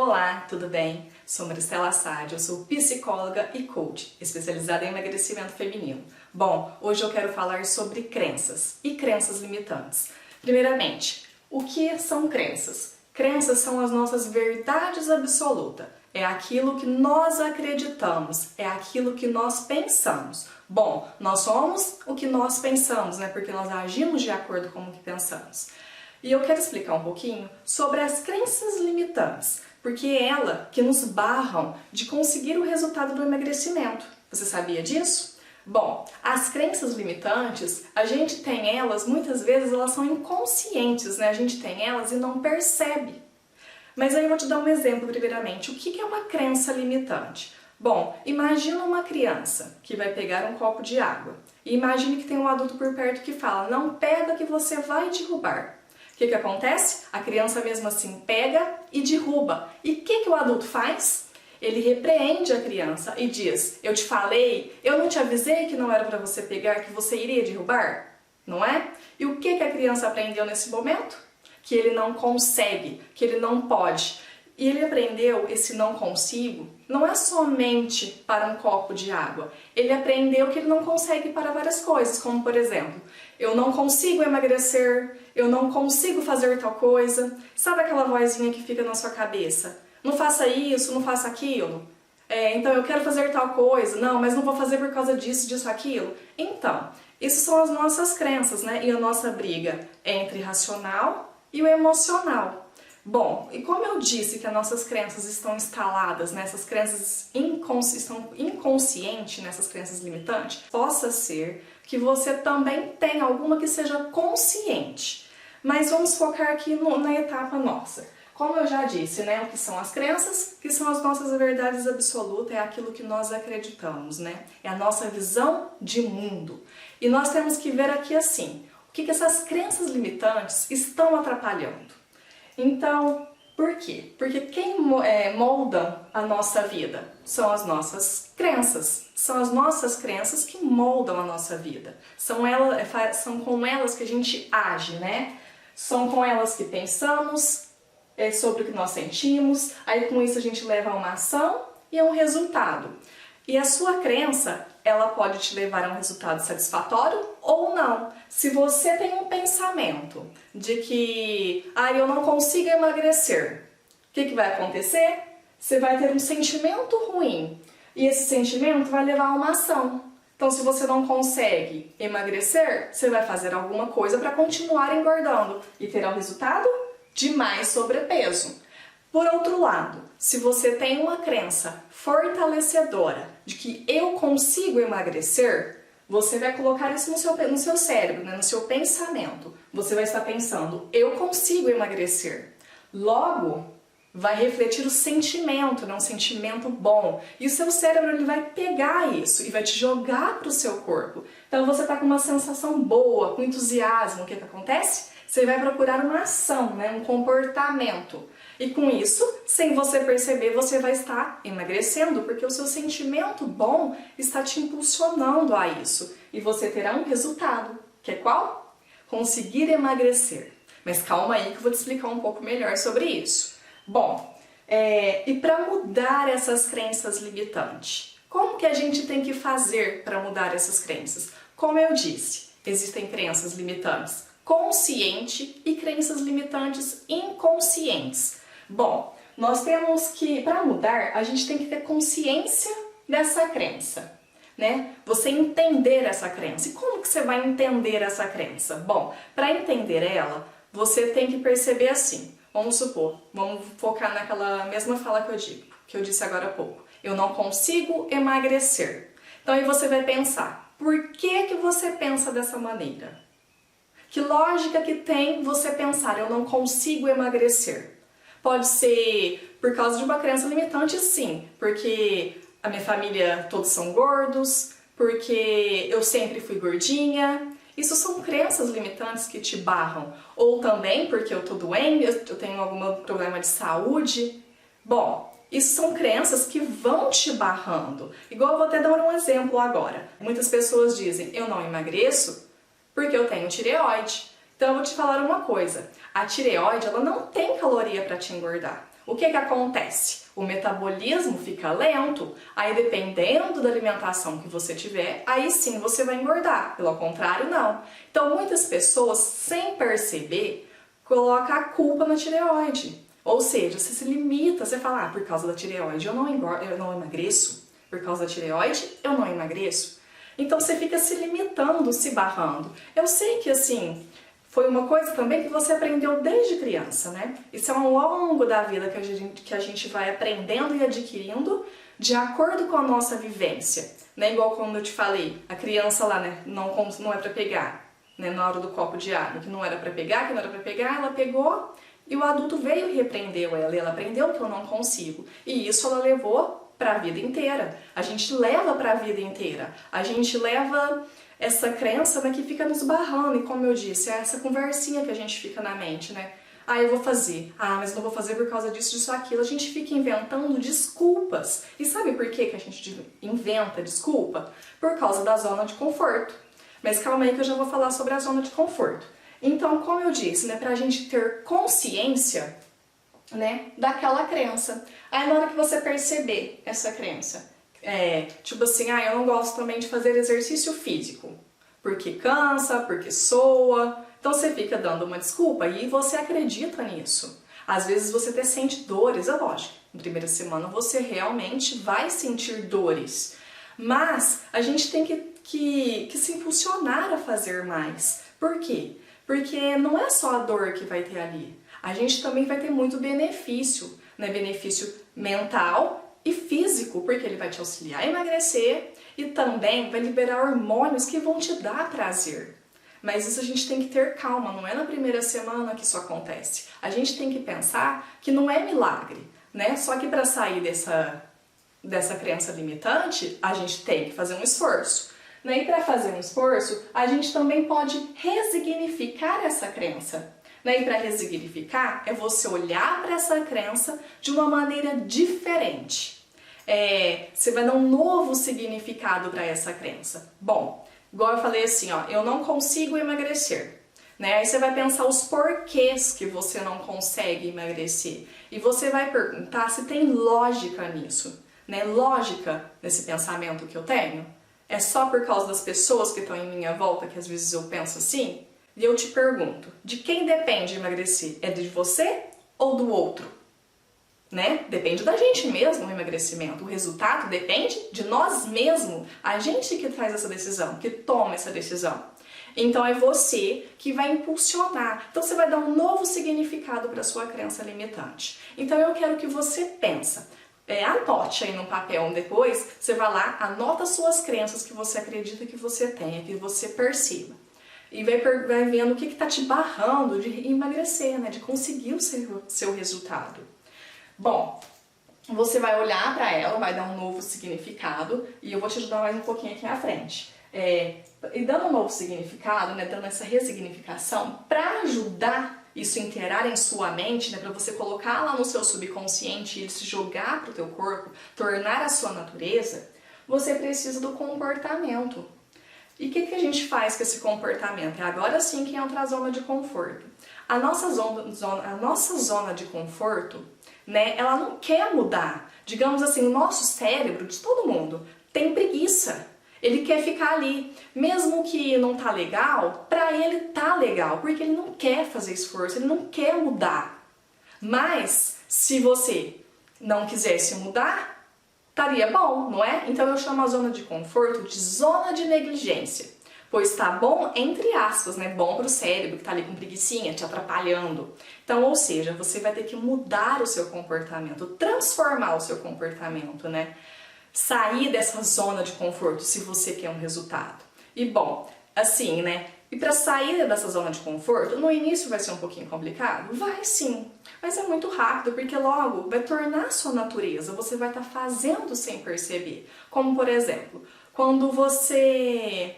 Olá, tudo bem? Sou Maristela Assad, eu sou psicóloga e coach, especializada em emagrecimento feminino. Bom, hoje eu quero falar sobre crenças e crenças limitantes. Primeiramente, o que são crenças? Crenças são as nossas verdades absolutas. É aquilo que nós acreditamos, é aquilo que nós pensamos. Bom, nós somos o que nós pensamos, né? Porque nós agimos de acordo com o que pensamos. E eu quero explicar um pouquinho sobre as crenças limitantes, porque é elas que nos barram de conseguir o resultado do emagrecimento. Você sabia disso? Bom, as crenças limitantes, a gente tem elas, muitas vezes elas são inconscientes, né? A gente tem elas e não percebe. Mas aí eu vou te dar um exemplo primeiramente. O que é uma crença limitante? Bom, imagina uma criança que vai pegar um copo de água e imagine que tem um adulto por perto que fala: não pega que você vai derrubar. O que acontece? A criança mesmo assim pega e derruba. E o que o adulto faz? Ele repreende a criança e diz: eu te falei, eu não te avisei que não era para você pegar, que você iria derrubar? Não é? E o que a criança aprendeu nesse momento? Que ele não consegue, que ele não pode. E ele aprendeu esse não consigo, não é somente para um copo de água. Ele aprendeu que ele não consegue para várias coisas, como por exemplo, eu não consigo emagrecer, eu não consigo fazer tal coisa. Sabe aquela vozinha que fica na sua cabeça? Não faça isso, não faça aquilo. Então eu quero fazer tal coisa, não, mas não vou fazer por causa disso, aquilo. Então, isso são as nossas crenças, né? E a nossa briga entre racional e o emocional. Bom, e como eu disse que as nossas crenças estão instaladas, né, essas crenças estão inconscientes nessas crenças limitantes, possa ser que você também tenha alguma que seja consciente. Mas vamos focar aqui na etapa nossa. Como eu já disse, né, o que são as crenças, que são as nossas verdades absolutas, é aquilo que nós acreditamos, né? É a nossa visão de mundo. E nós temos que ver aqui assim, o que essas crenças limitantes estão atrapalhando. Então, por quê? Porque quem molda a nossa vida são as nossas crenças. São as nossas crenças que moldam a nossa vida. São com elas que a gente age, né? São com elas que pensamos sobre o que nós sentimos. Aí com isso a gente leva a uma ação e a um resultado. E a sua crença, ela pode te levar a um resultado satisfatório ou não. Se você tem um pensamento de que eu não consigo emagrecer, o que vai acontecer? Você vai ter um sentimento ruim e esse sentimento vai levar a uma ação. Então, se você não consegue emagrecer, você vai fazer alguma coisa para continuar engordando e terá o resultado de mais sobrepeso. Por outro lado, se você tem uma crença fortalecedora de que eu consigo emagrecer, você vai colocar isso no seu cérebro, né, no seu pensamento. Você vai estar pensando, eu consigo emagrecer. Logo, vai refletir o sentimento, né, um sentimento bom. E o seu cérebro ele vai pegar isso e vai te jogar para o seu corpo. Então você está com uma sensação boa, com entusiasmo. O que acontece? Você vai procurar uma ação, né, um comportamento. E com isso, sem você perceber, você vai estar emagrecendo, porque o seu sentimento bom está te impulsionando a isso. E você terá um resultado, que é qual? Conseguir emagrecer. Mas calma aí que eu vou te explicar um pouco melhor sobre isso. Bom, e para mudar essas crenças limitantes? Como que a gente tem que fazer para mudar essas crenças? Como eu disse, existem crenças limitantes conscientes e crenças limitantes inconscientes. Bom, nós temos que, para mudar, a gente tem que ter consciência dessa crença, né? Você entender essa crença. E como que você vai entender essa crença? Bom, para entender ela, você tem que perceber assim. Vamos supor, vamos focar naquela mesma fala que eu disse agora há pouco. Eu não consigo emagrecer. Então aí você vai pensar, por que você pensa dessa maneira? Que lógica que tem você pensar, eu não consigo emagrecer? Pode ser por causa de uma crença limitante, sim, porque a minha família todos são gordos, porque eu sempre fui gordinha. Isso são crenças limitantes que te barram. Ou também porque eu tô doente, eu tenho algum problema de saúde. Bom, isso são crenças que vão te barrando. Igual eu vou até dar um exemplo agora. Muitas pessoas dizem, eu não emagreço porque eu tenho tireoide. Então eu vou te falar uma coisa, a tireoide ela não tem caloria para te engordar. o que acontece? O metabolismo fica lento, aí dependendo da alimentação que você tiver, aí sim você vai engordar, pelo contrário não. Então muitas pessoas, sem perceber, colocam a culpa na tireoide. Ou seja, você se limita, você fala, por causa da tireoide eu não engordo, eu não emagreço, por causa da tireoide eu não emagreço. Então você fica se limitando, se barrando. Eu sei que assim, foi uma coisa também que você aprendeu desde criança, né? Isso é ao longo da vida que a gente vai aprendendo e adquirindo de acordo com a nossa vivência. Né? Igual como eu te falei, a criança lá, né, não é pra pegar, né, na hora do copo de água, que não era pra pegar, ela pegou e o adulto veio e repreendeu ela, e ela aprendeu que eu não consigo. E isso ela levou para a vida inteira. A gente leva para a vida inteira. A gente leva essa crença, né, que fica nos barrando, e como eu disse, é essa conversinha que a gente fica na mente, né? Eu vou fazer. Mas não vou fazer por causa disso, disso, aquilo. A gente fica inventando desculpas. E sabe por que a gente inventa desculpa? Por causa da zona de conforto. Mas calma aí que eu já vou falar sobre a zona de conforto. Então, como eu disse, né, pra gente ter consciência, né, daquela crença. Aí na hora que você perceber essa crença, tipo assim, eu não gosto também de fazer exercício físico, porque cansa, porque soa, então você fica dando uma desculpa e você acredita nisso. Às vezes você até sente dores, é lógico, na primeira semana você realmente vai sentir dores, mas a gente tem que se impulsionar a fazer mais. Por quê? Porque não é só a dor que vai ter ali. A gente também vai ter muito benefício, né? Benefício mental e físico, porque ele vai te auxiliar a emagrecer e também vai liberar hormônios que vão te dar prazer. Mas isso a gente tem que ter calma, não é na primeira semana que isso acontece. A gente tem que pensar que não é milagre, né? Só que para sair dessa crença limitante, a gente tem que fazer um esforço. E para fazer um esforço, a gente também pode resignificar essa crença. E para resignificar é você olhar para essa crença de uma maneira diferente. Você vai dar um novo significado para essa crença. Bom, igual eu falei assim, eu não consigo emagrecer. Aí você vai pensar os porquês que você não consegue emagrecer. E você vai perguntar se tem lógica nisso. Lógica nesse pensamento que eu tenho? É só por causa das pessoas que estão em minha volta que às vezes eu penso assim? E eu te pergunto, de quem depende emagrecer? É de você ou do outro? Depende da gente mesmo o emagrecimento. O resultado depende de nós mesmos. A gente que traz essa decisão, que toma essa decisão. Então é você que vai impulsionar. Então você vai dar um novo significado para a sua crença limitante. Então eu quero que você pense. Anote aí no papel depois, você vai lá, anota suas crenças que você acredita que você tenha, que você perceba. E vai vendo o que está te barrando de emagrecer, de conseguir o seu resultado. Bom, você vai olhar para ela, vai dar um novo significado e eu vou te ajudar mais um pouquinho aqui na frente. E dando um novo significado, dando essa ressignificação, para ajudar isso inteirar em sua mente, para você colocar lá no seu subconsciente e ele se jogar para o teu corpo, tornar a sua natureza, você precisa do comportamento. E o que a gente faz com esse comportamento? É agora sim que entra a zona de conforto. A nossa zona de conforto, ela não quer mudar. Digamos assim, o nosso cérebro, de todo mundo, tem preguiça. Ele quer ficar ali, mesmo que não tá legal, pra ele tá legal, porque ele não quer fazer esforço, ele não quer mudar. Mas, se você não quisesse mudar, estaria bom, não é? Então eu chamo a zona de conforto de zona de negligência, pois tá bom, entre aspas, bom pro cérebro que tá ali com preguicinha, te atrapalhando. Então, ou seja, você vai ter que mudar o seu comportamento, transformar o seu comportamento, sair dessa zona de conforto se você quer um resultado. E bom, assim, e para sair dessa zona de conforto, no início vai ser um pouquinho complicado? Vai sim, mas é muito rápido, porque logo vai tornar a sua natureza, você vai estar fazendo sem perceber. Como por exemplo, quando você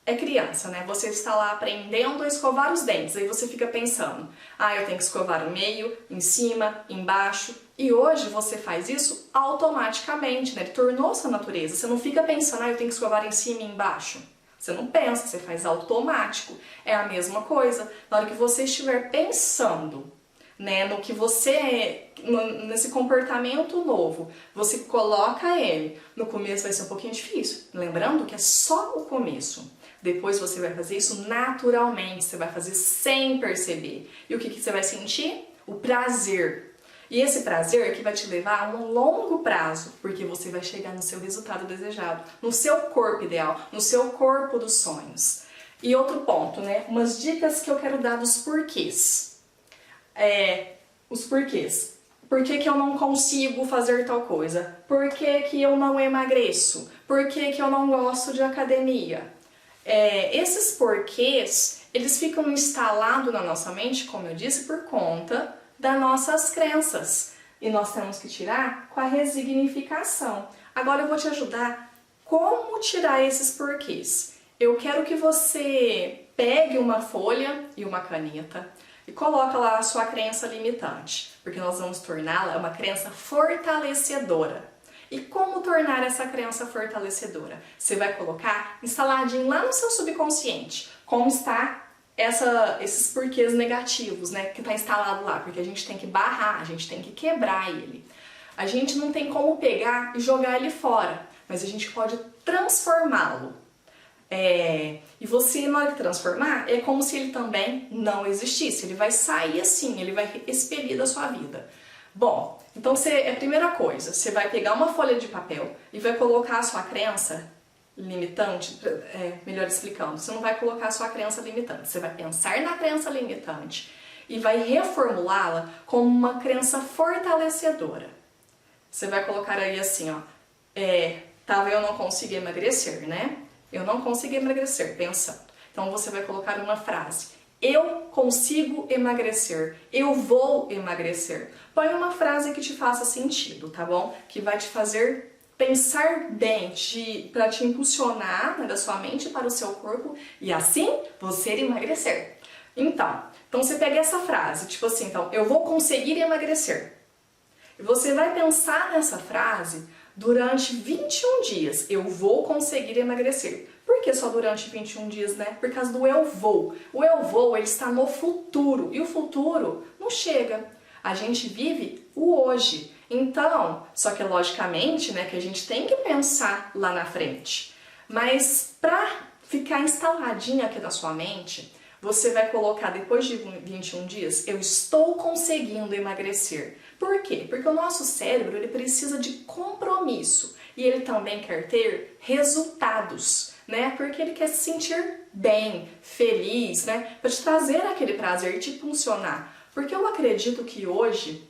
é criança, você está lá aprendendo a escovar os dentes, aí você fica pensando, eu tenho que escovar o meio, em cima, embaixo, e hoje você faz isso automaticamente, tornou sua natureza, você não fica pensando, eu tenho que escovar em cima e embaixo, você não pensa, você faz automático, é a mesma coisa, na hora que você estiver pensando, né, no que você, nesse comportamento novo, você coloca ele. No começo vai ser um pouquinho difícil, lembrando que é só o começo. Depois você vai fazer isso naturalmente, você vai fazer sem perceber. E o que você vai sentir? O prazer. E esse prazer é que vai te levar a um longo prazo, porque você vai chegar no seu resultado desejado, no seu corpo ideal, no seu corpo dos sonhos. E outro ponto, né? Umas dicas que eu quero dar dos porquês. Os porquês. Por que que eu não consigo fazer tal coisa? Por que que eu não emagreço? Por que que eu não gosto de academia? Esses porquês, eles ficam instalados na nossa mente, como eu disse, por conta das nossas crenças. E nós temos que tirar com a resignificação. Agora eu vou te ajudar como tirar esses porquês. Eu quero que você pegue uma folha e uma caneta e coloca lá a sua crença limitante, porque nós vamos torná-la uma crença fortalecedora. E como tornar essa crença fortalecedora? Você vai colocar instaladinho lá no seu subconsciente, como está esses porquês negativos, né, que está instalado lá, porque a gente tem que barrar, a gente tem que quebrar ele. A gente não tem como pegar e jogar ele fora, mas a gente pode transformá-lo. E você, na hora de transformar, é como se ele também não existisse. Ele vai sair assim, ele vai expelir da sua vida. Bom, então a primeira coisa, você vai pegar uma folha de papel e vai colocar a sua crença limitante, melhor explicando, você não vai colocar a sua crença limitante, você vai pensar na crença limitante e vai reformulá-la como uma crença fortalecedora. Você vai colocar aí assim, ó, eu não consigo emagrecer, né? Eu não consigo emagrecer, pensando. Então você vai colocar uma frase. Eu consigo emagrecer. Eu vou emagrecer. Põe uma frase que te faça sentido, tá bom? Que vai te fazer pensar bem, para te impulsionar, né, da sua mente para o seu corpo e assim você emagrecer. Então você pega essa frase, tipo assim, então, eu vou conseguir emagrecer. E você vai pensar nessa frase durante 21 dias. Eu vou conseguir emagrecer. Por que só durante 21 dias, né? Por causa do eu vou. O eu vou, ele está no futuro. E o futuro não chega. A gente vive o hoje. Então, só que logicamente, né, que a gente tem que pensar lá na frente. Mas para ficar instaladinho aqui na sua mente, você vai colocar depois de 21 dias, eu estou conseguindo emagrecer. Por quê? Porque o nosso cérebro, ele precisa de compromisso. E ele também quer ter resultados, né? Porque ele quer se sentir bem, feliz, né? Para te trazer aquele prazer e te impulsionar. Porque eu acredito que hoje,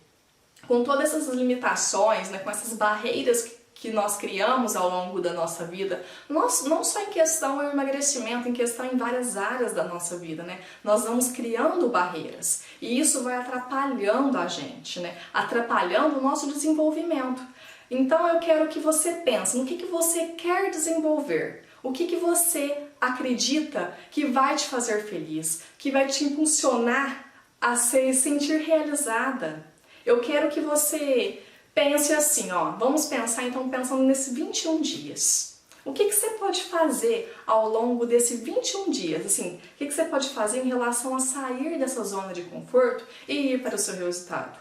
com todas essas limitações, né, com essas barreiras que nós criamos ao longo da nossa vida, não só em questão do emagrecimento, em questão em várias áreas da nossa vida, né? Nós vamos criando barreiras e isso vai atrapalhando a gente, né? Atrapalhando o nosso desenvolvimento. Então eu quero que você pense no que você quer desenvolver, o que você acredita que vai te fazer feliz, que vai te impulsionar a se sentir realizada. Eu quero que você pense assim, ó, vamos pensar então pensando nesses 21 dias. O que você pode fazer ao longo desses 21 dias? Assim, o que você pode fazer em relação a sair dessa zona de conforto e ir para o seu resultado?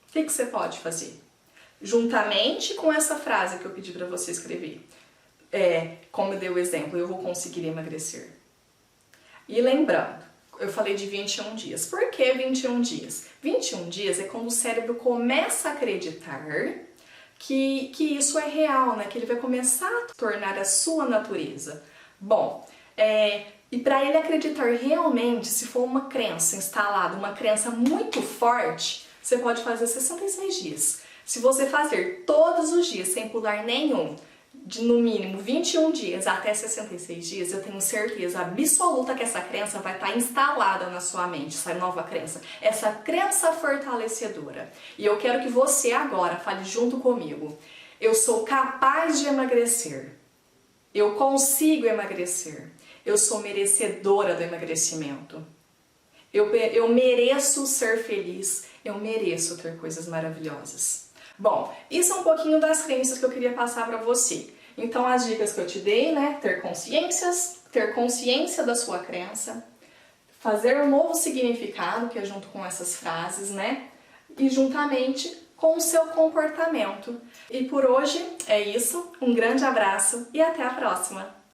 O que você pode fazer? Juntamente com essa frase que eu pedi para você escrever. Como eu dei o exemplo, eu vou conseguir emagrecer. E lembrando, eu falei de 21 dias. Por que 21 dias? 21 dias é quando o cérebro começa a acreditar que isso é real, né? Que ele vai começar a tornar a sua natureza. Bom, e para ele acreditar realmente, se for uma crença instalada, uma crença muito forte, você pode fazer 66 dias. Se você fazer todos os dias sem pular nenhum, de no mínimo 21 dias até 66 dias, eu tenho certeza absoluta que essa crença vai estar instalada na sua mente, essa nova crença, essa crença fortalecedora. E eu quero que você agora fale junto comigo. Eu sou capaz de emagrecer. Eu consigo emagrecer. Eu sou merecedora do emagrecimento. Eu mereço ser feliz. Eu mereço ter coisas maravilhosas. Bom, isso é um pouquinho das crenças que eu queria passar para você. Então, as dicas que eu te dei, né? Ter consciência da sua crença, fazer um novo significado, que é junto com essas frases, né? E juntamente com o seu comportamento. E por hoje é isso. Um grande abraço e até a próxima!